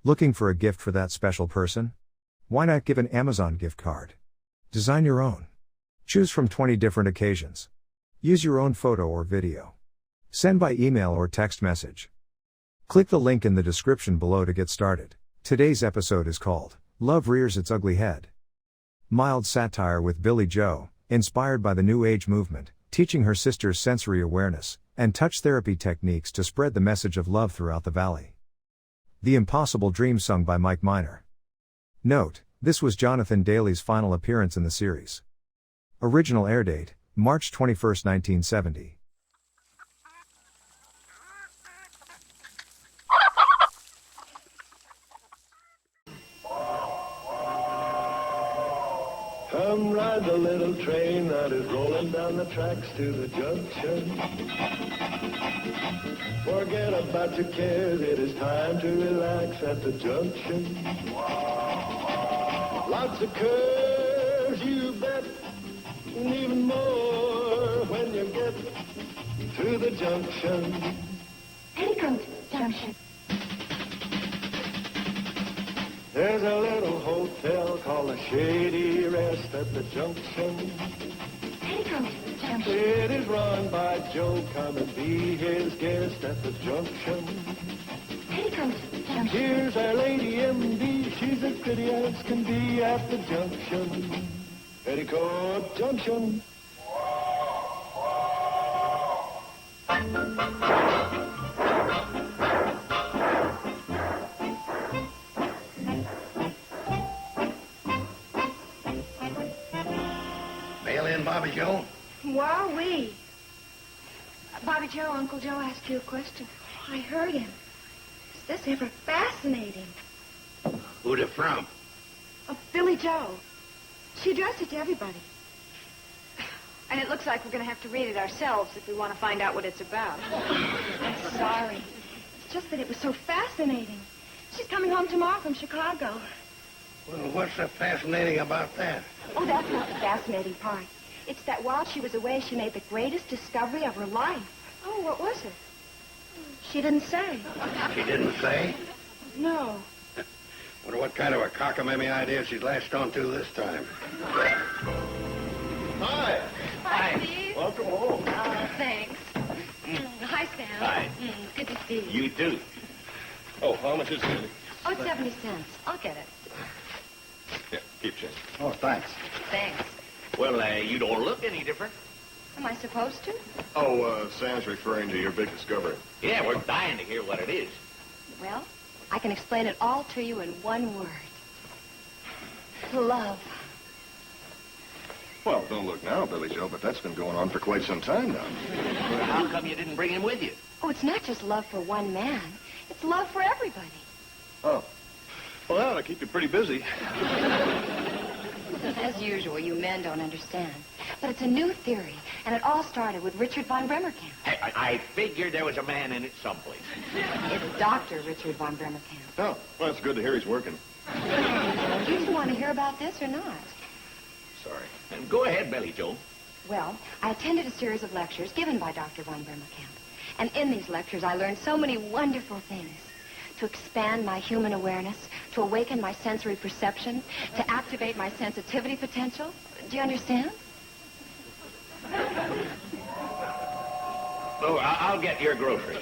Looking for a gift for that special person? Why not give an Amazon gift card? Design your own. Choose from 20 different occasions. Use your own photo or video. Send by email or text message. Click the link in the description below to get started. Today's episode is called, Love Rears Its Ugly Head. Mild satire with Billie Jo, inspired by the New Age movement, teaching her sisters sensory awareness and touch therapy techniques to spread the message of love throughout the valley. The Impossible Dream sung by Mike Miner. Note, this was Jonathan Daly's final appearance in the series. Original airdate, March 21, 1970. Come ride the little train that is rolling down the tracks to the junction. Forget about your cares, it is time to relax at the junction. Lots of curves, you bet, and even more when you get to the junction. Petticoat Junction. There's a little hotel called the Shady Rest at the junction. Petticoat Junction. It is run by Joe. Come and be his guest at the junction. Petticoat Junction. Here's our lady M.D. She's as pretty as can be at the junction. Petticoat Junction. Bobby Joe? Wowee. Bobby Joe, Uncle Joe asked you a question. I heard him. Is this ever fascinating? Who's it from? Billie Jo. She addressed it to everybody. And it looks like we're going to have to read it ourselves if we want to find out what it's about. I'm sorry. It's just that it was so fascinating. She's coming home tomorrow from Chicago. Well, what's so fascinating about that? Oh, that's not the fascinating part. It's that while she was away, she made the greatest discovery of her life. Oh, what was it? She didn't say. She didn't say? No. Wonder what kind of a cockamamie idea she's latched onto this time. Hi. Hi, Steve. Welcome home. Oh, thanks. Hi, Sam. Hi. Good to see you. You too. Oh, how much is it? Oh, it's 70 cents. I'll get it. Yeah, keep change. Oh, thanks. Thanks. Well, you don't look any different. Am I supposed to? Oh, Sam's referring to your big discovery. Yeah, we're dying to hear what it is. Well, I can explain it all to you in one word. Love. Well, don't look now, Billie Jo, but that's been going on for quite some time now. Well, how come you didn't bring him with you? Oh, it's not just love for one man. It's love for everybody. Oh. Well, that ought to keep you pretty busy. As usual, you men don't understand. But it's a new theory, and it all started with Richard von Bremerkamp. Hey, I figured there was a man in it someplace. It's Dr. Richard von Bremerkamp. Oh, well, it's good to hear he's working. Do you want to hear about this or not? Sorry. And go ahead, Billie Jo. Well, I attended a series of lectures given by Dr. von Bremerkamp. And in these lectures, I learned so many wonderful things. To expand my human awareness, to awaken my sensory perception, to activate my sensitivity potential. Do you understand? Oh, I'll get your groceries.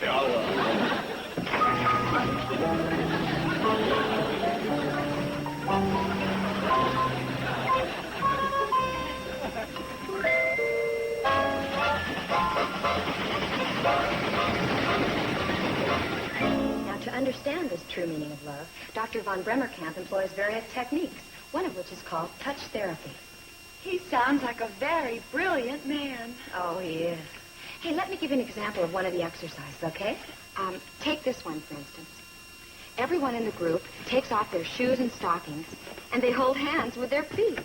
To understand this true meaning of love, Dr. von Bremerkamp employs various techniques, one of which is called touch therapy. He sounds like a very brilliant man. Oh, he is. Hey, let me give you an example of one of the exercises, okay? Take this one, for instance. Everyone in the group takes off their shoes and stockings, and they hold hands with their feet.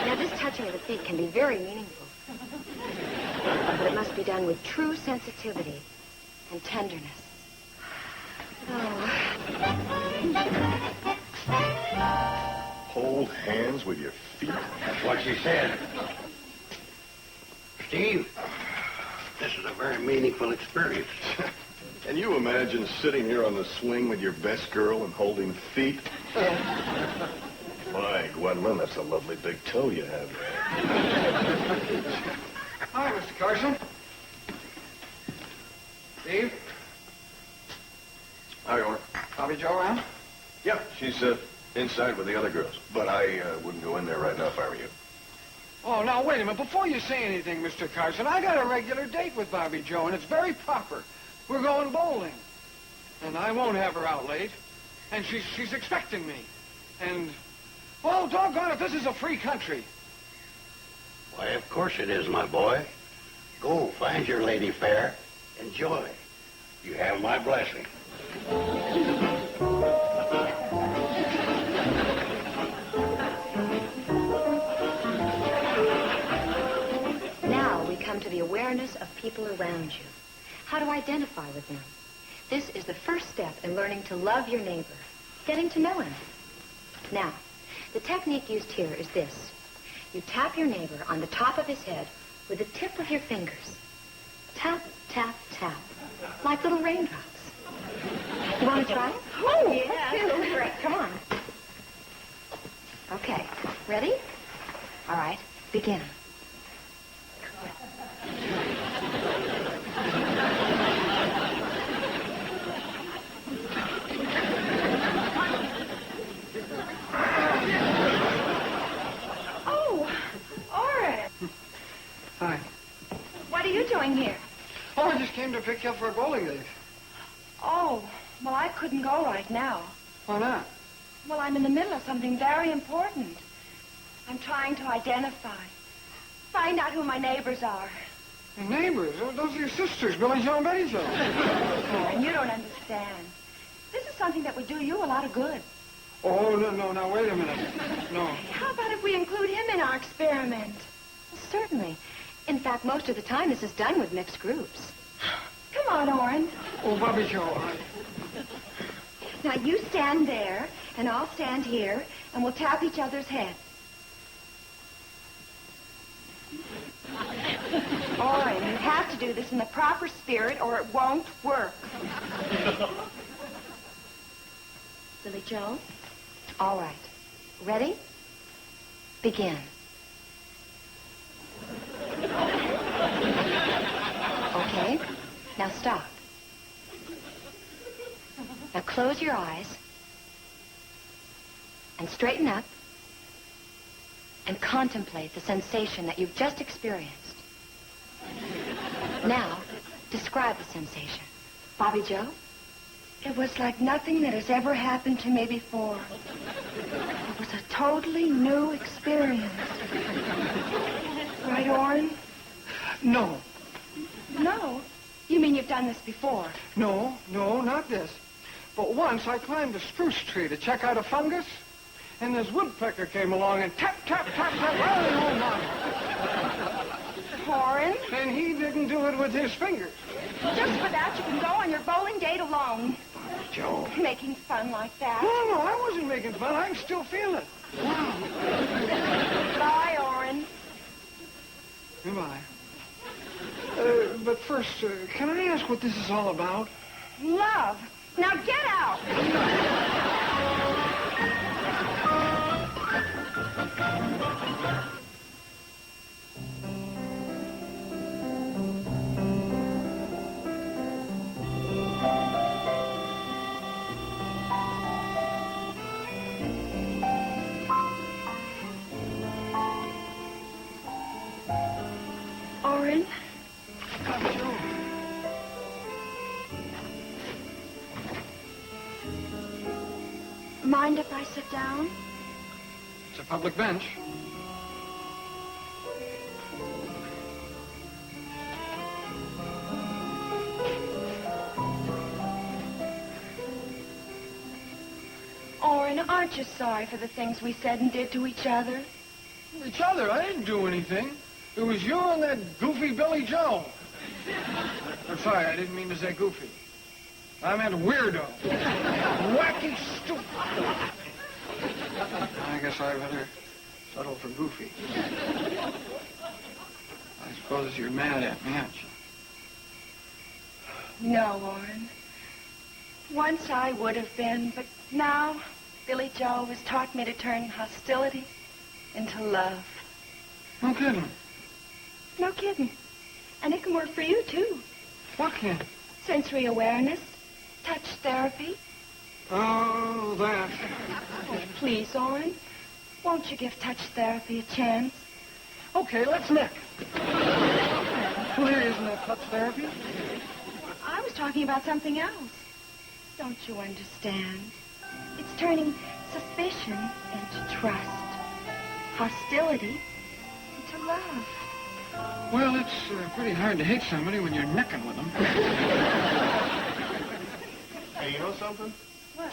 Now, this touching of the feet can be very meaningful. But it must be done with true sensitivity and tenderness. Oh. Hold hands with your feet? That's what she said. Steve, this is a very meaningful experience. Can you imagine sitting here on the swing with your best girl and holding feet? My, Gwendolyn, that's a lovely big toe you have there. Hi, Mr. Carson. Steve? Hi, Orr. Bobby Jo around? Yeah, she's inside with the other girls. But I wouldn't go in there right now if I were you. Oh, now, wait a minute. Before you say anything, Mr. Carson, I got a regular date with Bobby Jo, and it's very proper. We're going bowling. And I won't have her out late. And she's expecting me. And, well, doggone it, this is a free country. Why, of course it is, my boy. Go, find your lady fair. Enjoy. You have my blessing. Now we come to the awareness of people around you. How to identify with them. This is the first step in learning to love your neighbor, getting to know him. Now, the technique used here is this. You tap your neighbor on the top of his head with the tip of your fingers. Tap, tap, tap, like little raindrops. You want to try it? Oh, yeah. Great, come on. Okay, ready? All right, begin. Oh, Oren. Hi. What are you doing here? Oh, I just came to pick you up for a bowling date. Oh, well, I couldn't go right now. Why not? Well, I'm in the middle of something very important. I'm trying to identify. Find out who my neighbors are. Your neighbors? Those are your sisters, Billie Jo and Betty Jo. Oren, you don't understand. This is something that would do you a lot of good. Oh, no, now, wait a minute. No. How about if we include him in our experiment? Well, certainly. In fact, most of the time this is done with mixed groups. Come on, Oren. Oh, Bobby Jo, Now, you stand there, and I'll stand here, and we'll tap each other's heads. Oren, you have to do this in the proper spirit, or it won't work. Billie Jo? All right. Ready? Begin. Okay. Now stop. Now close your eyes and straighten up and contemplate the sensation that you've just experienced. Now, describe the sensation. Bobby Jo? It was like nothing that has ever happened to me before. It was a totally new experience. Right, Oren? No. No. You mean you've done this before? No, not this. But once I climbed a spruce tree to check out a fungus, and this woodpecker came along and tap, tap, tap, tap, right in my mouth. Oren? And he didn't do it with his fingers. Just for that, you can go on your bowling date alone. Joe. Making fun like that. No, I wasn't making fun. I can still feel it. Bye, Oren. Goodbye. But first, can I ask what this is all about? Love. Now get out. Oren? Mind if I sit down? It's a public bench. Oren, aren't you sorry for the things we said and did to each other? Each other? I didn't do anything. It was you and that goofy Billie Jo. I'm sorry, I didn't mean to say goofy. I meant weirdo. Wacky, stupid. I guess I better settle for goofy. I suppose you're mad at me, aren't you? No, Warren. Once I would have been, but now Billie Jo has taught me to turn hostility into love. No kidding. No kidding. And it can work for you, too. What can? Sensory awareness, touch therapy. Oh, that. Oh, please, Warren. Won't you give touch therapy a chance? Okay, let's nick. Clear, isn't that touch therapy? I was talking about something else. Don't you understand? It's turning suspicion into trust. Hostility into love. Well, it's pretty hard to hate somebody when you're necking with them. Hey, you know something? What?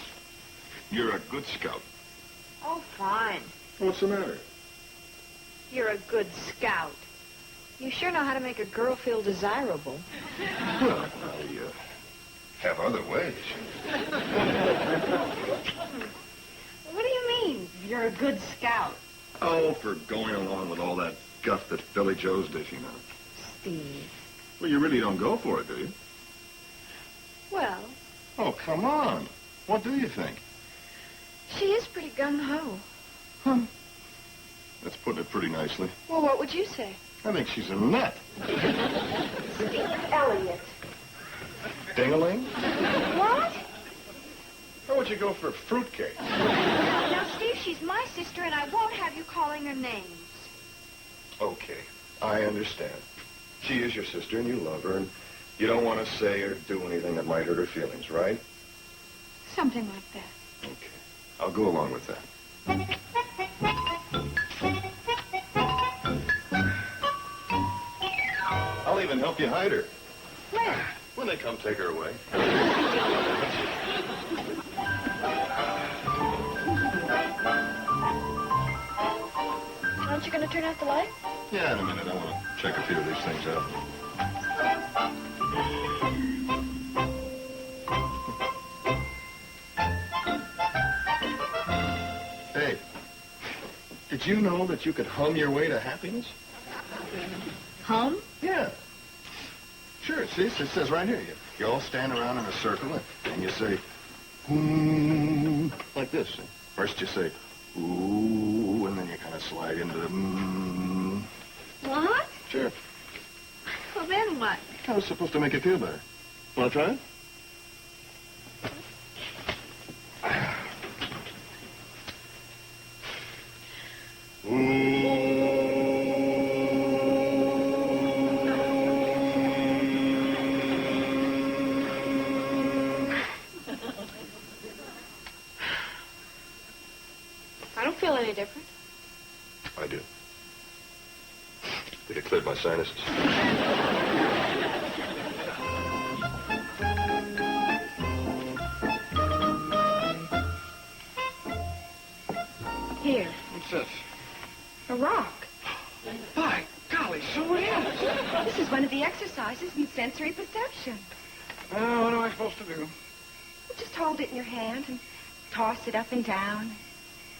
You're a good scout. Oh, fine. What's the matter? You're a good scout. You sure know how to make a girl feel desirable. Well, I have other ways. What do you mean, you're a good scout? Oh, for going along with all that guff that Billie Jo's dishing out. Steve. Well, you really don't go for it, do you? Well, Oh, come on. What do you think? she is pretty gung-ho. Huh. That's putting it pretty nicely. Well, what would you say? I think she's a nut. Steve Elliott. Ding-a-ling? What? How would you go for fruitcake? Now, Steve, she's my sister, and I won't have you calling her names. Okay, I understand. She is your sister, and you love her, and you don't want to say or do anything that might hurt her feelings, right? Something like that. Okay, I'll go along with that. I'll even help you hide her. Where? When they come take her away. Aren't you going to turn out the light? Yeah, in a minute. I want to check a few of these things out. Hey, did you know that you could hum your way to happiness? Hum? Yeah. Sure, see, it says right here. You all stand around in a circle and you say, ooh, like this. First you say, ooh, and then you kind of slide into the What? Sure. Well, then what? I was supposed to make you feel better. Want to try it? I don't feel any different. I do. It cleared my sinuses. Here, What's this? a rock. By golly, so it is. This is one of the exercises in sensory perception. What am I supposed to do? You just hold it in your hand and toss it up and down.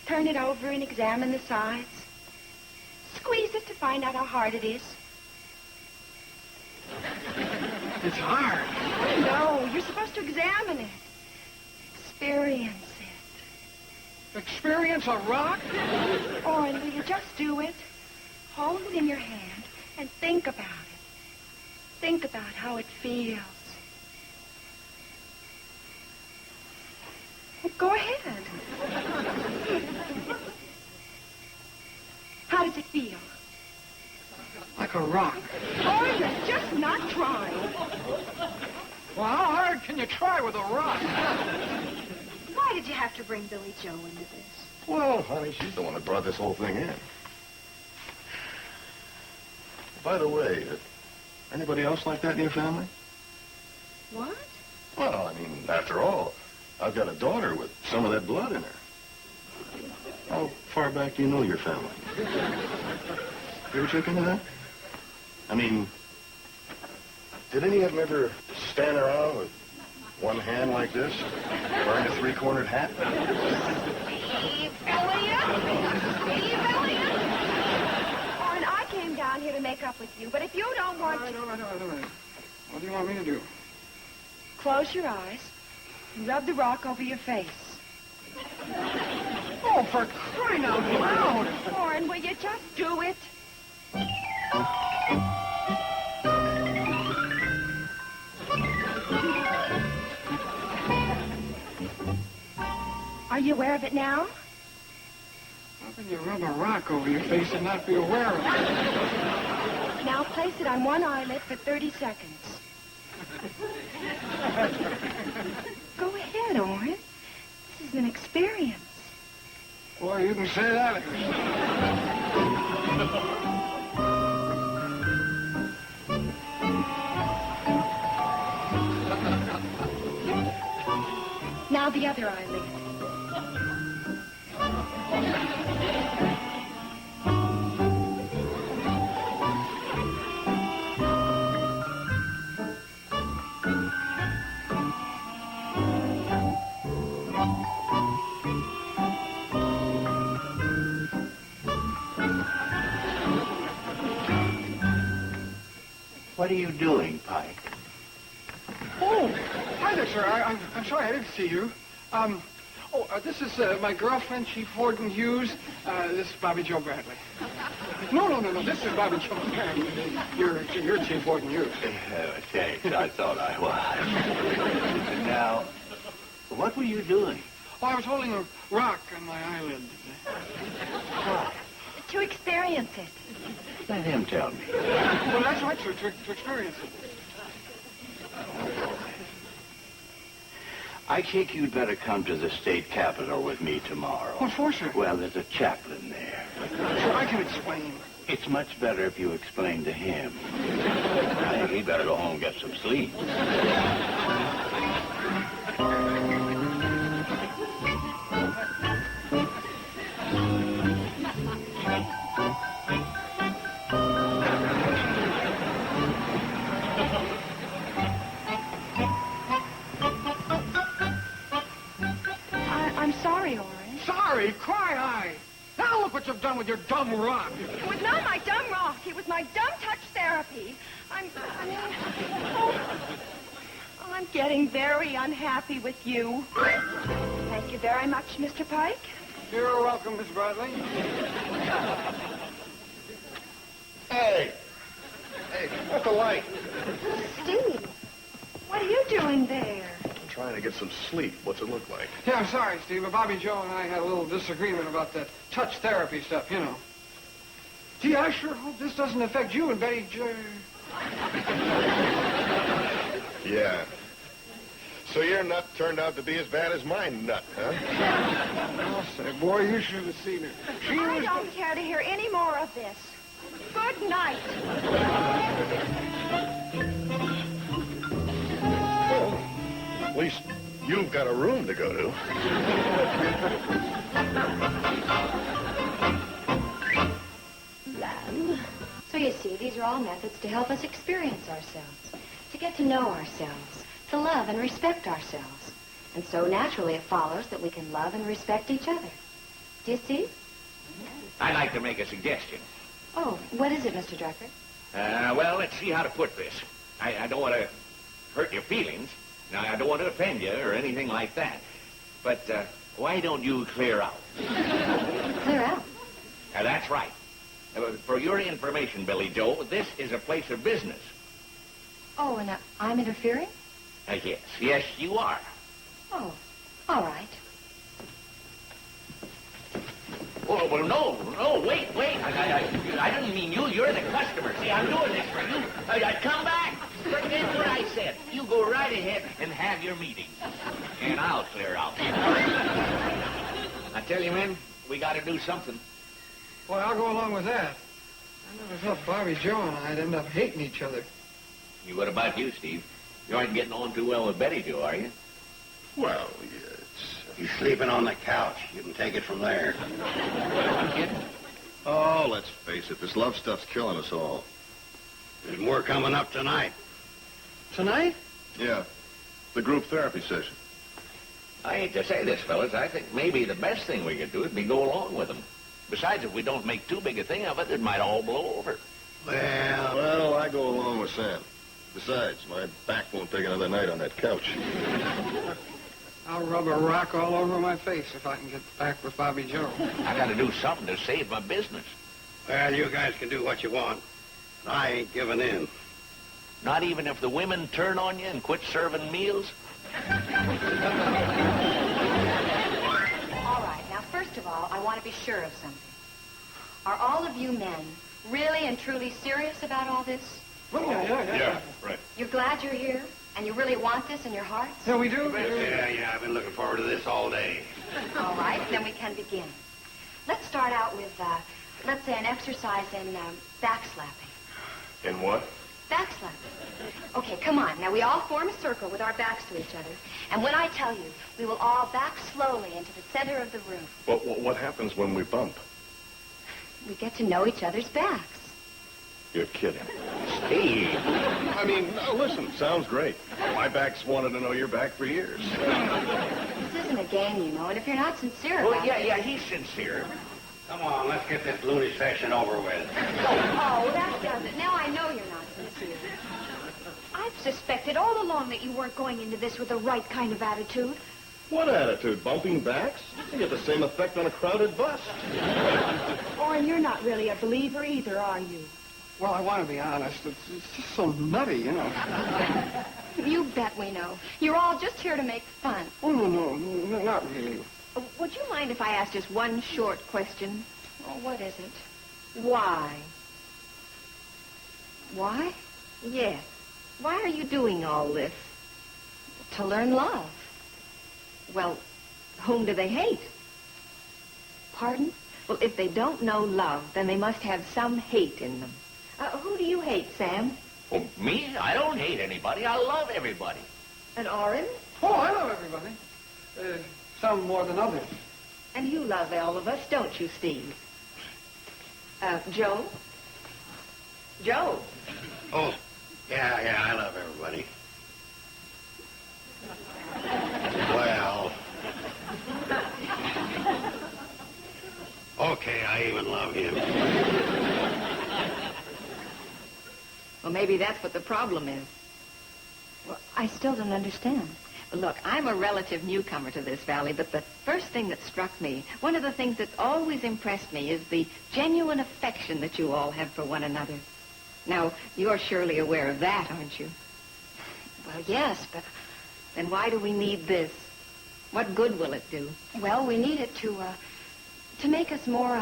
Turn it over and examine the sides. Squeeze it to find out how hard it is. It's hard. No, you're supposed to examine it. Experience it. Experience a rock? Oh, and will you just do it? Hold it in your hand and think about it. Think about how it feels. Well, go ahead. How does it feel? Like a rock. Oh, you're just not trying. Well, how hard can you try with a rock? Why did you have to bring Billie Jo into this? Well, honey, she's the one that brought this whole thing in. By the way, anybody else like that in your family? What? Well, I mean, after all, I've got a daughter with some of that blood in her. How far back do you know your family? You ever check into that? I mean, did any of them ever stand around with one hand like this, wearing a three-cornered hat? Steve Elliott! Steve Elliott! Oh, and I came down here to make up with you, but if you don't want to... I don't. What do you want me to do? Close your eyes and rub the rock over your face. Oh, for crying out loud! Warren, will you just do it? Are you aware of it now? How can you rub a rock over your face and not be aware of it? Now place it on one eyelid for 30 seconds. Go ahead, Oren. This is an experience. Boy, you can say that. Now the other eyelid. What are you doing, Pike? Oh, hi there, sir. I'm sorry I didn't see you. This is my girlfriend, Chief Warden Hughes. This is Bobby Jo Bradley. No. This is Bobby Jo Bradley. You're Chief Warden Hughes. Thanks. I thought I was. Now, what were you doing? Oh, I was holding a rock on my eyelid. To experience it. Let him tell me. Well, that's right, sir, to experience it. I think you'd better come to the state capitol with me tomorrow. What for, sir? Well, there's a chaplain there. Sir, I can explain. It's much better if you explain to him. I think he'd better go home and get some sleep. I'm sorry, Oren. Sorry? Cry I. Now look what you've done with your dumb rock. It was not my dumb rock. It was my dumb touch therapy. I'm getting very unhappy with you. Thank you very much, Mr. Pike. You're welcome, Miss Bradley. Hey, what's the light? Steve, what are you doing there? I'm trying to get some sleep. What's it look like? Yeah, I'm sorry, Steve, but Bobby Jo and I had a little disagreement about that touch therapy stuff, you know. Gee, I sure hope this doesn't affect you and Betty Jo. Yeah. So your nut turned out to be as bad as my nut, huh? I'll say, boy, you should have seen her. I don't care to hear any more of this. Good night. Well, at least you've got a room to go to. So you see, these are all methods to help us experience ourselves, to get to know ourselves, to love and respect ourselves. And so naturally it follows that we can love and respect each other. Do you see? I'd like to make a suggestion. Oh, what is it, Mr. Drucker? Well, let's see how to put this. I don't want to hurt your feelings. Now, I don't want to offend you or anything like that. But why don't you clear out? Clear out? That's right. For your information, Billie Jo, this is a place of business. Oh, and I'm interfering? Yes, you are. Oh, all right. Oh, well, no, wait. I didn't mean you. You're the customer. See, I'm doing this for you. Come back. Forget what I said. You go right ahead and have your meeting. And I'll clear out. I tell you, men, we got to do something. Boy, I'll go along with that. I never thought Bobby Jo and I'd end up hating each other. What about you, Steve? You aren't getting on too well with Betty Jo, are you? Well, yeah, You're sleeping on the couch. You can take it from there. Oh, let's face it, this love stuff's killing us all. There's more coming up tonight. Tonight? Yeah, the group therapy session. I hate to say this, fellas. I think maybe the best thing we could do would be go along with them. Besides, if we don't make too big a thing of it, it might all blow over. Well, I go along with Sam. Besides, my back won't take another night on that couch. I'll rub a rock all over my face if I can get back with Bobby Joe. I gotta do something to save my business. Well, you guys can do what you want. I ain't giving in. Not even if the women turn on you and quit serving meals? All right, now, first of all, I want to be sure of something. Are all of you men really and truly serious about all this? Yeah, right. You're glad you're here? And you really want this in your hearts? Yeah, we do. Yeah, I've been looking forward to this all day. All right, then we can begin. Let's start out with, let's say, an exercise in backslapping. In what? Backslapping. Okay, come on. Now, we all form a circle with our backs to each other. And when I tell you, we will all back slowly into the center of the room. What happens when we bump? We get to know each other's backs. You're kidding. Steve. I mean, listen, sounds great. My back's wanted to know your back for years. This isn't a game, you know, and if you're not sincere Oh, about it... yeah, he's sincere. Come on, let's get this loony session over with. Oh, that does it. Now I know you're not sincere. I've suspected all along that you weren't going into this with the right kind of attitude. What attitude? Bumping backs? You get the same effect on a crowded bus. Oh, and you're not really a believer either, are you? Well, I want to be honest. It's just so nutty, you know. You bet we know. You're all just here to make fun. Oh, no, not really. Would you mind if I asked just one short question? Oh, what is it? Why? Why? Yes. Why are you doing all this? To learn love. Well, whom do they hate? Pardon? Well, if they don't know love, then they must have some hate in them. Who do you hate, Sam? Oh, me? I don't hate anybody. I love everybody. And Orrin? Oh, I love everybody. Some more than others. And you love all of us, don't you, Steve? Joe? Joe? Oh, yeah, I love everybody. Well... Okay, I even love him. Well, maybe that's what the problem is. Well, I still don't understand. Look, I'm a relative newcomer to this valley, but the first thing that struck me, one of the things that's always impressed me, is the genuine affection that you all have for one another. Now, you're surely aware of that, aren't you? Well, yes, but... Then why do we need this? What good will it do? Well, we need it to make us more,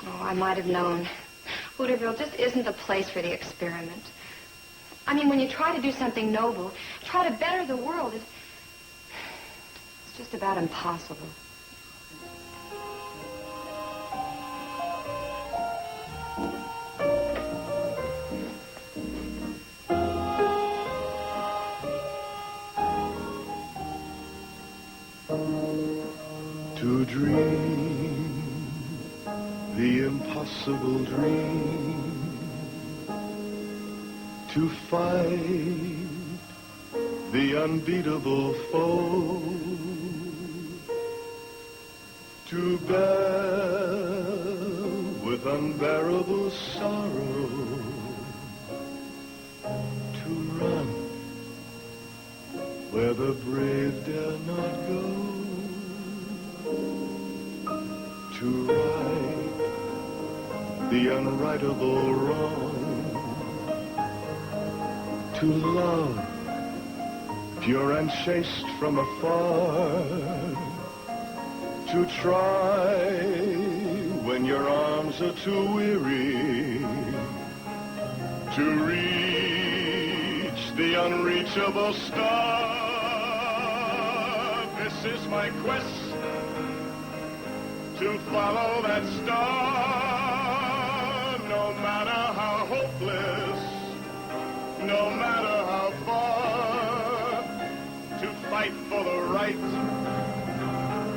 Oh, I might have known. Hooterville just isn't the place for the experiment. I mean, when you try to do something noble, try to better the world, it's just about impossible. To dream the impossible dream, to fight the unbeatable foe, to bear with unbearable sorrow, to run where the brave dare not go, to right the unrightable wrong, to love pure and chaste from afar, to try when your arms are too weary, to reach the unreachable star. This is my quest, to follow that star, no matter how hopeless, no matter how far, to fight for the right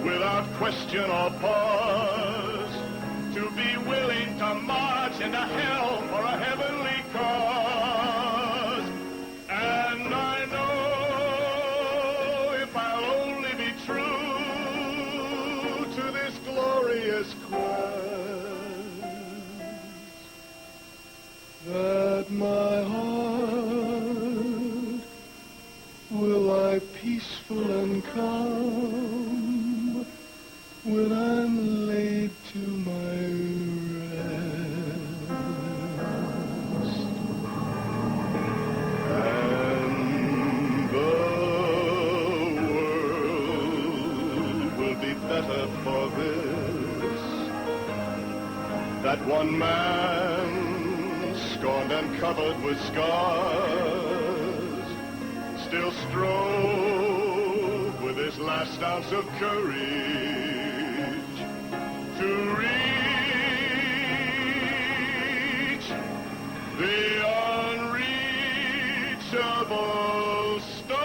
without question or pause, to be willing to march into hell for a heavenly cause. And I know if I'll only be true to this glorious quest, peaceful and calm when I'm laid to my rest. And the world will be better for this, that one man, scorned and covered with scars, still strove with his last ounce of courage to reach the unreachable star.